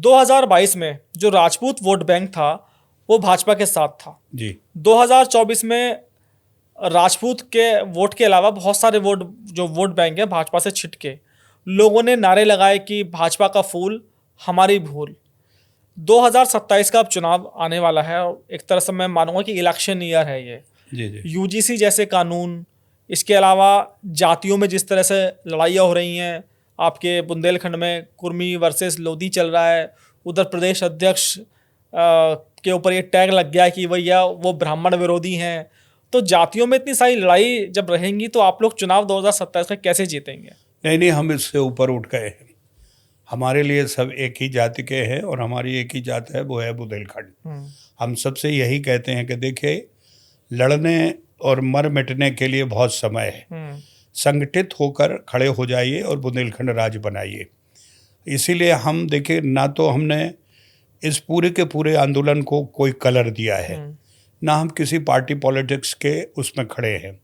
2022 में जो Rajput vote bank था वो भाजपा के साथ था जी। 2024 में राजपूत के वोट के अलावा बहुत सारे वोट बैंक है भाजपा से छिटके लोगों ने नारे लगाए कि भाजपा का फूल हमारी भूल। 2027 का अब चुनाव आने वाला है और एक तरह से मैं मानूंगा कि इलेक्शन ईयर है ये। जी। यूजीसी जैसे कानून, इसके अलावा जातियों में जिस तरह से लड़ाइयाँ हो रही हैं, आपके बुंदेलखंड में कुर्मी वर्सेस लोधी चल रहा है, उधर प्रदेश अध्यक्ष के ऊपर ये टैग लग गया है कि भैया वो ब्राह्मण विरोधी हैं। तो जातियों में इतनी सारी लड़ाई जब रहेंगी तो आप लोग चुनाव 2027 में कैसे जीतेंगे? नहीं, हम इससे ऊपर उठ गए हैं। हमारे लिए सब एक ही जाति के हैं और हमारी एक ही जात है, वो है बुंदेलखंड। हम सबसे यही कहते हैं कि देखिए, लड़ने और मर मिटने के लिए बहुत समय है। संगठित होकर खड़े हो जाइए और बुंदेलखंड राज्य बनाइए। इसीलिए हम देखिए, ना तो हमने इस पूरे के पूरे आंदोलन को कोई कलर दिया है, ना हम किसी पार्टी पॉलिटिक्स के उसमें खड़े हैं।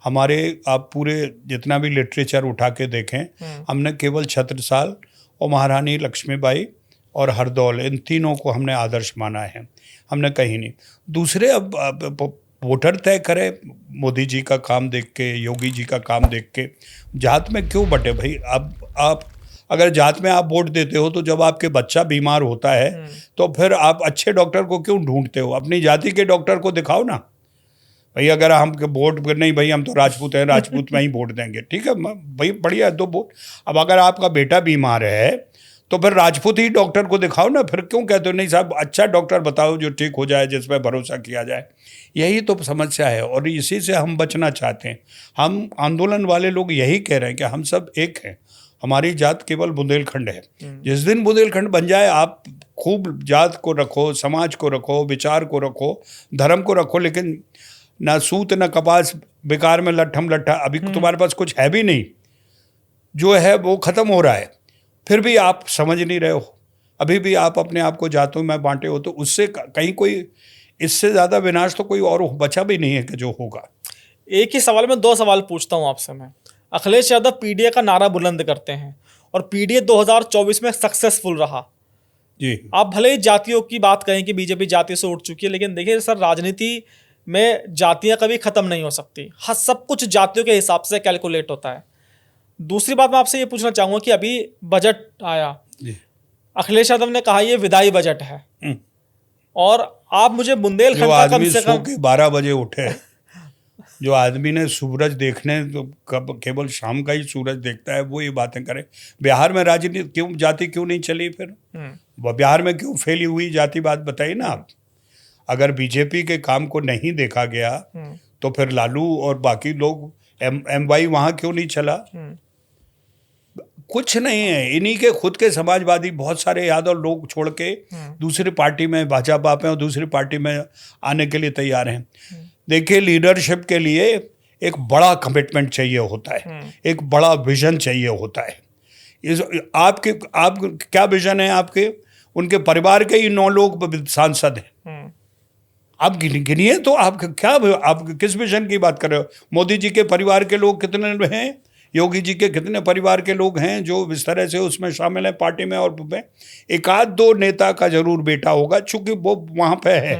हमारे आप पूरे जितना भी लिटरेचर उठा के देखें, हमने केवल छत्रसाल और महारानी लक्ष्मीबाई और हरदौल, इन तीनों को हमने आदर्श माना है, हमने कहीं नहीं। दूसरे अब वोटर तय करे मोदी जी का काम देख के, योगी जी का काम देख के। जात में क्यों बटे भाई? अब आप अगर जात में आप वोट देते हो तो जब आपके बच्चा बीमार होता है तो फिर आप अच्छे डॉक्टर को क्यों ढूंढते हो? अपनी जाति के डॉक्टर को दिखाओ ना भाई। अगर हम वोट नहीं, भाई हम तो राजपूत हैं, राजपूत में ही वोट देंगे, ठीक है भाई, बढ़िया है, दो वोट। अब अगर आपका बेटा बीमार है तो फिर राजपूत ही डॉक्टर को दिखाओ ना। फिर क्यों कहते हो नहीं साहब, अच्छा डॉक्टर बताओ जो ठीक हो जाए, जिस पर भरोसा किया जाए। यही तो समस्या है और इसी से हम बचना चाहते हैं। हम आंदोलन वाले लोग यही कह रहे हैं कि हम सब एक हैं, हमारी जात केवल बुंदेलखंड है। जिस दिन बुंदेलखंड बन जाए, आप खूब जात को रखो, समाज को रखो, विचार को रखो, धर्म को रखो, लेकिन ना सूत ना कपास, बेकार में लट्ठम लट्ठा। अभी तुम्हारे पास कुछ है भी नहीं, जो है वो खत्म हो रहा है, फिर भी आप समझ नहीं रहे हो। अभी भी आप अपने आप को जातों में बांटे हो, तो उससे कहीं कोई इससे ज़्यादा विनाश तो कोई और बचा भी नहीं है कि जो होगा। एक ही सवाल में दो सवाल पूछता हूँ आपसे मैं। अखिलेश यादव पीडीए का नारा बुलंद करते हैं और पीडीए 2024 में सक्सेसफुल रहा जी। आप भले ही जातियों की बात कहें कि बीजेपी जाति से उठ चुकी है, लेकिन देखिए सर, राजनीति में जातियां कभी खत्म नहीं हो सकती। हर सब कुछ जातियों के हिसाब से कैलकुलेट होता है। दूसरी बात मैं आपसे ये पूछना चाहूंगा कि अभी बजट आया, अखिलेश यादव ने कहा ये विदाई बजट है, और आप मुझे बुंदेलखंड का कम से कम 12 बजे उठे, जो आदमी ने सूरज देखने तो केवल शाम का ही सूरज देखता है, वो ये बातें करे। बिहार में राजनीति क्यों, जाति क्यों नहीं चली? फिर बिहार में क्यों फैली हुई जाति? बात बताइए ना आप। अगर बीजेपी के काम को नहीं देखा गया तो फिर लालू और बाकी लोग एमवाई वहां क्यों नहीं चला? कुछ नहीं है, इन्हीं के खुद के समाजवादी बहुत सारे यादव लोग छोड़ के दूसरी पार्टी में, भाजपा में और दूसरी पार्टी में आने के लिए तैयार हैं। देखिए, लीडरशिप के लिए एक बड़ा कमिटमेंट चाहिए होता है, एक बड़ा विजन चाहिए होता है। आप क्या विजन है आपके? उनके परिवार के ही 9 लोग सांसद हैं। आप गिनिए तो आप क्या, आप किस विजन की बात कर रहे हो? मोदी जी के परिवार के लोग कितने हैं? योगी जी के कितने परिवार के लोग हैं जो इस तरह से उसमें शामिल हैं पार्टी में? और में एक आध दो नेता का जरूर बेटा होगा, चूंकि वो वहां पे है।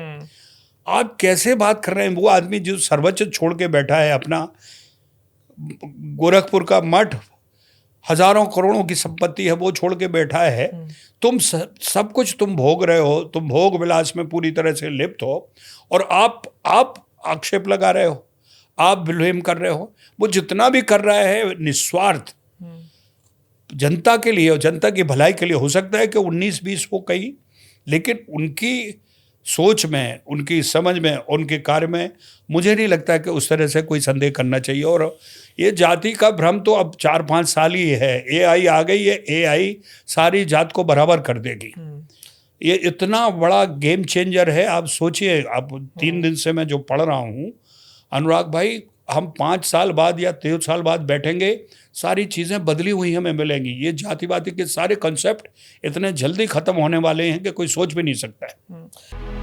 आप कैसे बात कर रहे हैं? वो आदमी जो सर्वोच्च छोड़ के बैठा है अपना, गोरखपुर का मठ, हजारों करोड़ों की संपत्ति है, वो छोड़ के बैठा है। तुम सब कुछ तुम भोग रहे हो, तुम भोग विलास में पूरी तरह से लिप्त हो, और आप आक्षेप लगा रहे हो, आप ब्लेम कर रहे हो। वो जितना भी कर रहा है निस्वार्थ जनता के लिए और जनता की भलाई के लिए। हो सकता है कि 19-20 वो कही, लेकिन उनकी सोच में, उनकी समझ में, उनके कार्य में मुझे नहीं लगता है कि उस तरह से कोई संदेह करना चाहिए। और ये जाति का भ्रम तो अब 4-5 साल ही है। एआई आ गई है, एआई सारी जात को बराबर कर देगी। ये इतना बड़ा गेम चेंजर है। आप सोचिए, अब 3 दिन से मैं जो पढ़ रहा हूँ, अनुराग भाई, हम 5 साल बाद या 3 साल बाद बैठेंगे, सारी चीज़ें बदली हुई हमें मिलेंगी। ये जातिवादी के सारे कंसेप्ट इतने जल्दी खत्म होने वाले हैं कि कोई सोच भी नहीं सकता है।